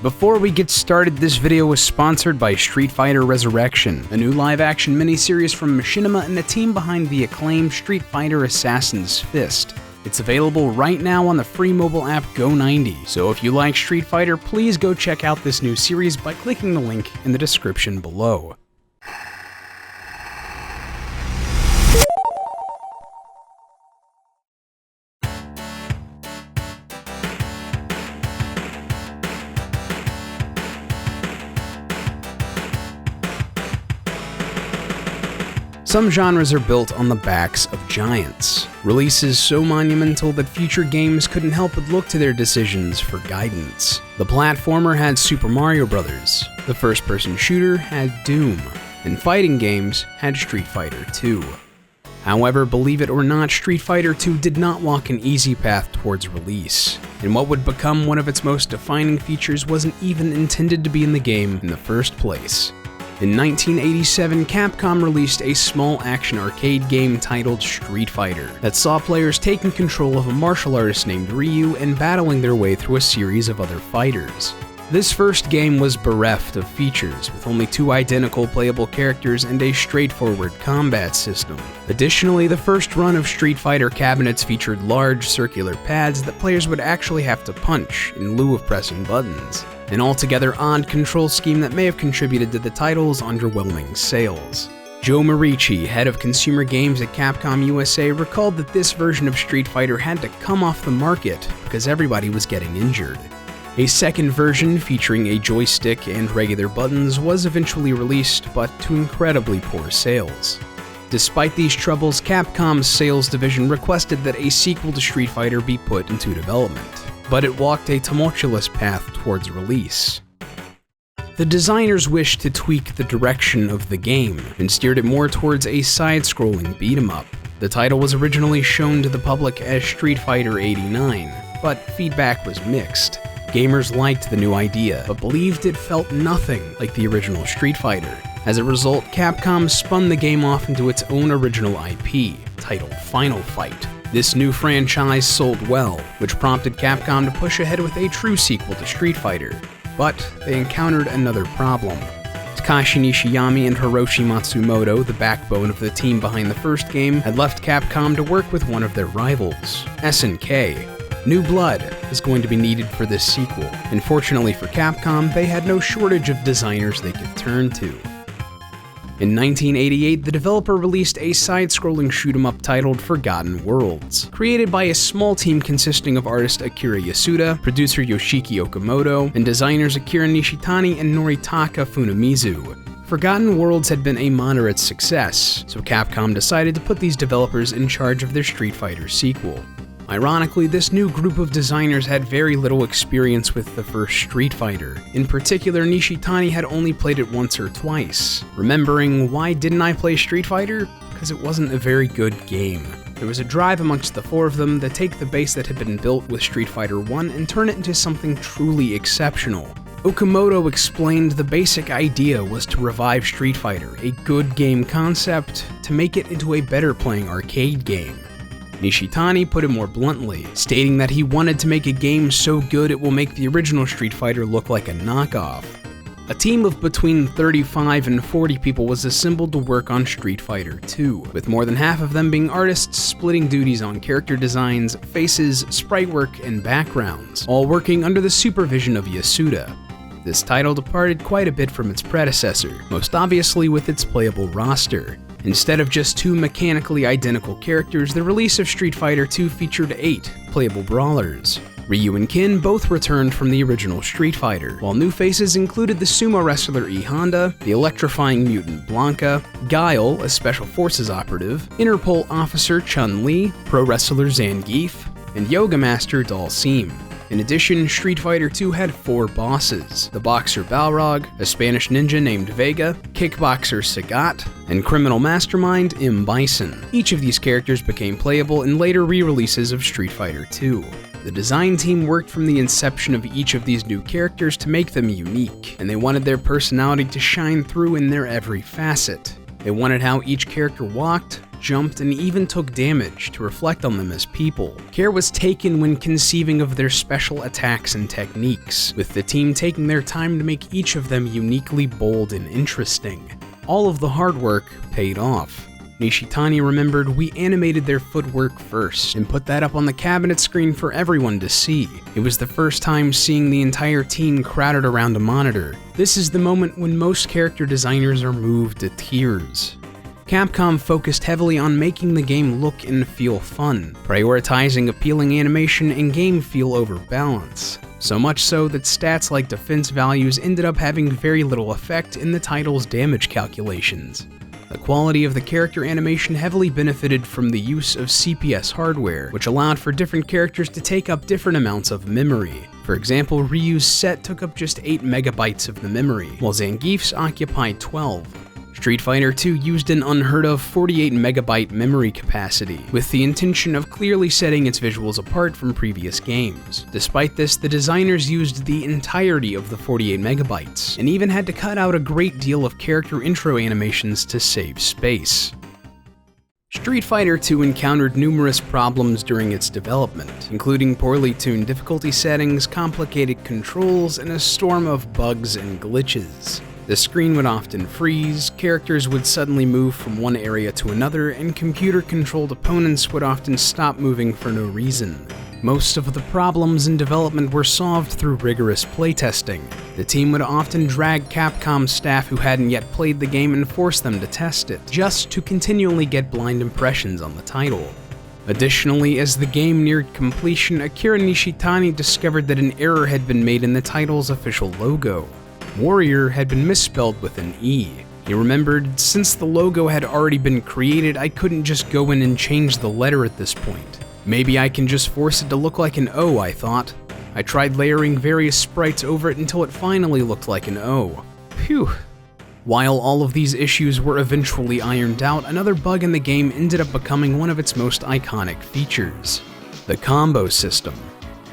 Before we get started, this video was sponsored by Street Fighter Resurrection, a new live-action miniseries from Machinima and the team behind the acclaimed Street Fighter Assassin's Fist. It's available right now on the free mobile app Go90, so if you like Street Fighter, please go check out this new series by clicking the link in the description below. Some genres are built on the backs of giants, releases so monumental that future games couldn't help but look to their decisions for guidance. The platformer had Super Mario Bros., the first-person shooter had Doom, and fighting games had Street Fighter II. However, believe it or not, Street Fighter II did not walk an easy path towards release, and what would become one of its most defining features wasn't even intended to be in the game in the first place. In 1987, Capcom released a small action arcade game titled Street Fighter that saw players taking control of a martial artist named Ryu and battling their way through a series of other fighters. This first game was bereft of features, with only 2 identical playable characters and a straightforward combat system. Additionally, the first run of Street Fighter cabinets featured large circular pads that players would actually have to punch in lieu of pressing buttons. An altogether odd control scheme that may have contributed to the title's underwhelming sales. Joe Morici, head of consumer games at Capcom USA, recalled that this version of Street Fighter had to come off the market because everybody was getting injured. A second version featuring a joystick and regular buttons was eventually released, but to incredibly poor sales. Despite these troubles, Capcom's sales division requested that a sequel to Street Fighter be put into development, but it walked a tumultuous path towards release. The designers wished to tweak the direction of the game and steered it more towards a side-scrolling beat-em-up. The title was originally shown to the public as Street Fighter 89, but feedback was mixed. Gamers liked the new idea, but believed it felt nothing like the original Street Fighter. As a result, Capcom spun the game off into its own original IP, titled Final Fight. This new franchise sold well, which prompted Capcom to push ahead with a true sequel to Street Fighter. But they encountered another problem. Takashi Nishiyama and Hiroshi Matsumoto, the backbone of the team behind the first game, had left Capcom to work with one of their rivals, SNK. New blood is going to be needed for this sequel, and fortunately for Capcom, they had no shortage of designers they could turn to. In 1988, the developer released a side-scrolling shoot-'em-up titled Forgotten Worlds, created by a small team consisting of artist Akira Yasuda, producer Yoshiki Okamoto, and designers Akira Nishitani and Noritaka Funamizu. Forgotten Worlds had been a moderate success, so Capcom decided to put these developers in charge of their Street Fighter sequel. Ironically, this new group of designers had very little experience with the first Street Fighter. In particular, Nishitani had only played it once or twice. Remembering, why didn't I play Street Fighter? Because it wasn't a very good game. There was a drive amongst the 4 of them to take the base that had been built with Street Fighter 1 and turn it into something truly exceptional. Okamoto explained the basic idea was to revive Street Fighter, a good game concept, to make it into a better playing arcade game. Nishitani put it more bluntly, stating that he wanted to make a game so good it will make the original Street Fighter look like a knockoff. A team of between 35 and 40 people was assembled to work on Street Fighter II, with more than half of them being artists splitting duties on character designs, faces, sprite work, and backgrounds, all working under the supervision of Yasuda. This title departed quite a bit from its predecessor, most obviously with its playable roster. Instead of just 2 mechanically identical characters, the release of Street Fighter II featured 8 playable brawlers. Ryu and Ken both returned from the original Street Fighter, while new faces included the sumo wrestler E Honda, the electrifying mutant Blanca, Guile, a special forces operative, Interpol officer Chun-Li, pro wrestler Zangief, and Yoga Master Dalsim. In addition, Street Fighter II had 4 bosses: the boxer Balrog, a Spanish ninja named Vega, kickboxer Sagat, and criminal mastermind M. Bison. Each of these characters became playable in later re-releases of Street Fighter II. The design team worked from the inception of each of these new characters to make them unique, and they wanted their personality to shine through in their every facet. They wanted how each character walked, jumped, and even took damage to reflect on them as people. Care was taken when conceiving of their special attacks and techniques, with the team taking their time to make each of them uniquely bold and interesting. All of the hard work paid off. Nishitani remembered, "We animated their footwork first and put that up on the cabinet screen for everyone to see. It was the first time seeing the entire team crowded around a monitor. This is the moment when most character designers are moved to tears." Capcom focused heavily on making the game look and feel fun, prioritizing appealing animation and game feel over balance. So much so that stats like defense values ended up having very little effect in the title's damage calculations. The quality of the character animation heavily benefited from the use of CPS hardware, which allowed for different characters to take up different amounts of memory. For example, Ryu's set took up just 8 megabytes of the memory, while Zangief's occupied 12. Street Fighter II used an unheard of 48 megabyte memory capacity, with the intention of clearly setting its visuals apart from previous games. Despite this, the designers used the entirety of the 48 megabytes, and even had to cut out a great deal of character intro animations to save space. Street Fighter II encountered numerous problems during its development, including poorly tuned difficulty settings, complicated controls, and a storm of bugs and glitches. The screen would often freeze, characters would suddenly move from one area to another, and computer-controlled opponents would often stop moving for no reason. Most of the problems in development were solved through rigorous playtesting. The team would often drag Capcom staff who hadn't yet played the game and force them to test it, just to continually get blind impressions on the title. Additionally, as the game neared completion, Akira Nishitani discovered that an error had been made in the title's official logo. Warrior had been misspelled with an E. He remembered, "Since the logo had already been created, I couldn't just go in and change the letter at this point. Maybe I can just force it to look like an O," I thought. I tried layering various sprites over it until it finally looked like an O. Phew. While all of these issues were eventually ironed out, another bug in the game ended up becoming one of its most iconic features: the combo system.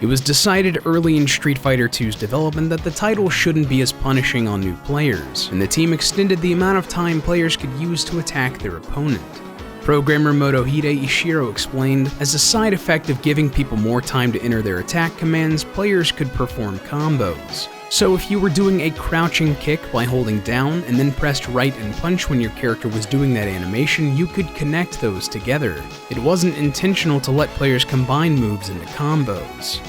It was decided early in Street Fighter II's development that the title shouldn't be as punishing on new players, and the team extended the amount of time players could use to attack their opponent. Programmer Motohide Ishiro explained, "As a side effect of giving people more time to enter their attack commands, players could perform combos. So if you were doing a crouching kick by holding down and then pressed right and punch when your character was doing that animation, you could connect those together. It wasn't intentional to let players combine moves into combos."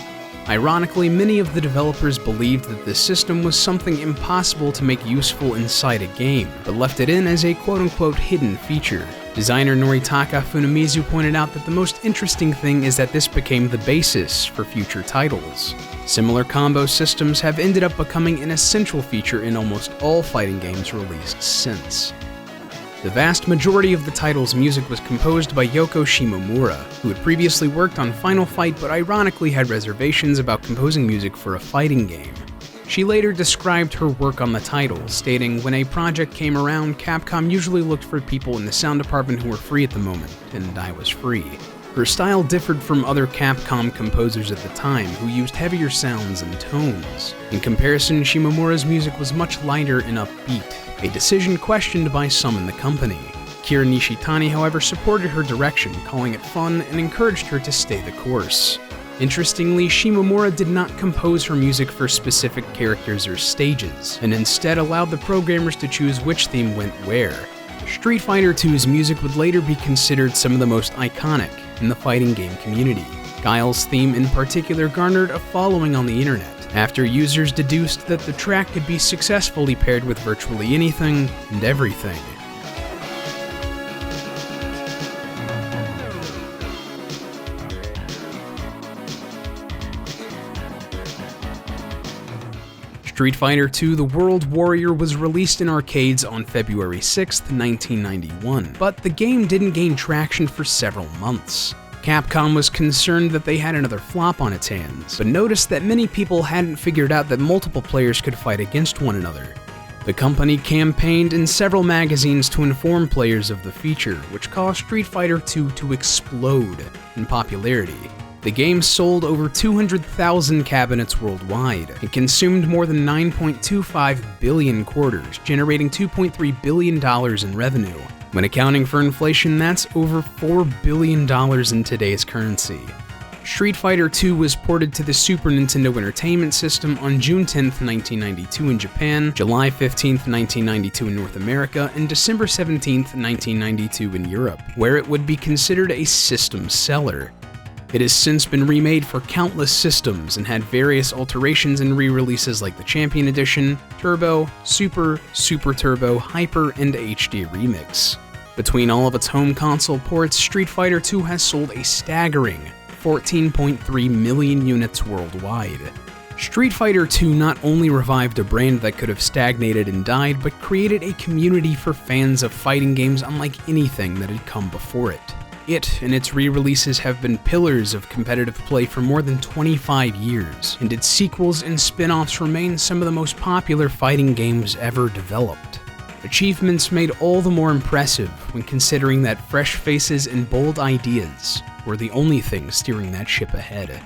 Ironically, many of the developers believed that this system was something impossible to make useful inside a game, but left it in as a quote-unquote hidden feature. Designer Noritaka Funamizu pointed out that the most interesting thing is that this became the basis for future titles. Similar combo systems have ended up becoming an essential feature in almost all fighting games released since. The vast majority of the title's music was composed by Yoko Shimomura, who had previously worked on Final Fight but ironically had reservations about composing music for a fighting game. She later described her work on the title, stating, "When a project came around, Capcom usually looked for people in the sound department who were free at the moment, and I was free." Her style differed from other Capcom composers at the time, who used heavier sounds and tones. In comparison, Shimomura's music was much lighter and upbeat, a decision questioned by some in the company. Akira Nishitani, however, supported her direction, calling it fun and encouraged her to stay the course. Interestingly, Shimomura did not compose her music for specific characters or stages, and instead allowed the programmers to choose which theme went where. Street Fighter II's music would later be considered some of the most iconic in the fighting game community. Guile's theme in particular garnered a following on the internet, after users deduced that the track could be successfully paired with virtually anything and everything. Street Fighter II: The World Warrior was released in arcades on February 6, 1991, but the game didn't gain traction for several months. Capcom was concerned that they had another flop on its hands, but noticed that many people hadn't figured out that multiple players could fight against one another. The company campaigned in several magazines to inform players of the feature, which caused Street Fighter II to explode in popularity. The game sold over 200,000 cabinets worldwide and consumed more than 9.25 billion quarters, generating $2.3 billion in revenue. When accounting for inflation, that's over $4 billion in today's currency. Street Fighter II was ported to the Super Nintendo Entertainment System on June 10, 1992 in Japan, July 15, 1992 in North America, and December 17, 1992 in Europe, where it would be considered a system seller. It has since been remade for countless systems and had various alterations and re-releases like the Champion Edition, Turbo, Super, Super Turbo, Hyper, and HD Remix. Between all of its home console ports, Street Fighter II has sold a staggering 14.3 million units worldwide. Street Fighter II not only revived a brand that could have stagnated and died, but created a community for fans of fighting games unlike anything that had come before it. It and its re-releases have been pillars of competitive play for more than 25 years, and its sequels and spin-offs remain some of the most popular fighting games ever developed. Achievements made all the more impressive when considering that fresh faces and bold ideas were the only things steering that ship ahead.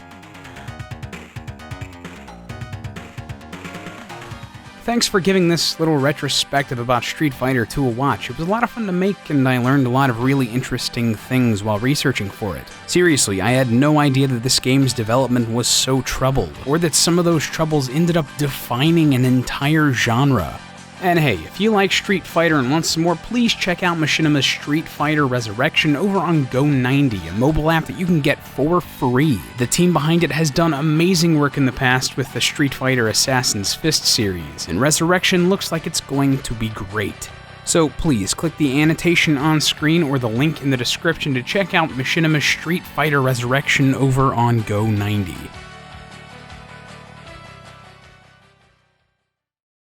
Thanks for giving this little retrospective about Street Fighter II a watch. It was a lot of fun to make, and I learned a lot of really interesting things while researching for it. Seriously, I had no idea that this game's development was so troubled, or that some of those troubles ended up defining an entire genre. And hey, if you like Street Fighter and want some more, please check out Machinima's Street Fighter Resurrection over on Go90, a mobile app that you can get for free. The team behind it has done amazing work in the past with the Street Fighter Assassin's Fist series, and Resurrection looks like it's going to be great. So please, click the annotation on screen or the link in the description to check out Machinima's Street Fighter Resurrection over on Go90.